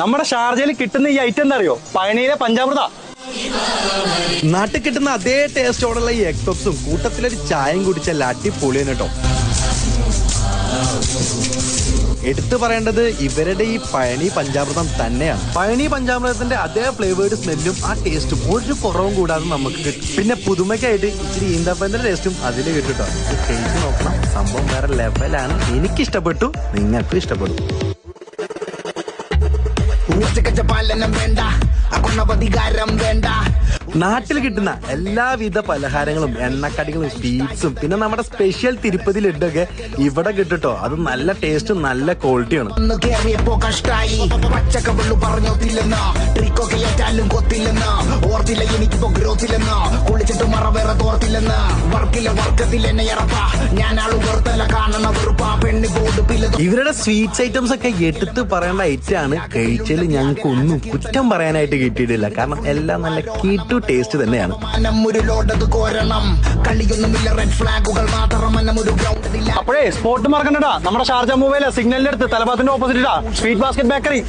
നമ്മുടെ ഷാർജയിൽ കിട്ടുന്ന ഈ ഐറ്റം എന്താ അറിയോ? പഴനിയിലെ പഞ്ചാമൃത. നാട്ടിൽ കിട്ടുന്ന അതേ ടേസ്റ്റോടുള്ള ഈ എഗ് പപ്സും കൂട്ടത്തിലൊരു ചായയും കുടിച്ചല്ല അടിപൊളിയാണ് കേട്ടോ. എടുത്തു പറയേണ്ടത് ഇവരുടെ ഈ പഴനി പഞ്ചാമൃതം തന്നെയാണ്. പഴനി പഞ്ചാമൃതത്തിന്റെ അതേ ഫ്ലേവേർഡ് സ്മെല്ലും ആ ടേസ്റ്റും ഒരു കുറവും കൂടാതെ നമുക്ക് കിട്ടും. പിന്നെ പുതുമയ്ക്കായിട്ട് ഇച്ചിരി ഈന്തപ്പന്റെ ടേസ്റ്റും അതിൽ കിട്ടുട്ടോ. കഴിച്ച് നോക്കണം, സംഭവം വേറെ ലെവലാണ്. എനിക്കിഷ്ടപ്പെട്ടു, നിങ്ങൾക്കും ഇഷ്ടപ്പെടും. നാട്ടിൽ കിട്ടുന്ന എല്ലാവിധ പലഹാരങ്ങളും എണ്ണക്കടികളും സ്വീറ്റ്സും പിന്നെ നമ്മുടെ സ്പെഷ്യൽ തിരുപ്പതി ലഡ്ഡൊക്കെ ഇവിടെ കിട്ടുട്ടോ. അത് നല്ല ടേസ്റ്റും നല്ല ക്വാളിറ്റിയാണ്. ഇവരുടെ സ്വീറ്റ്സ് ഐറ്റംസ് ഒക്കെ എടുത്ത് പറയേണ്ട ഐറ്റം ആണ്. കഴിച്ചതിൽ ഞങ്ങൾക്ക് ഒന്നും കുറ്റം പറയാനായിട്ട് കിട്ടിയിട്ടില്ല. കാരണം എല്ലാം നല്ല കീട്ടു ടേസ്റ്റ് തന്നെയാണ്. അപ്പോഴേ സ്പോട്ട് മറക്കണ്ടടാ, നമ്മുടെ ഷാർജ മൂവയിലെ സിഗ്നലിന്റെ അടുത്ത് തലഭാഗത്തിന്റെ ഓപ്പോസിറ്റാ സ്വീറ്റ് ബാസ്കറ്റ് ബേക്കറി.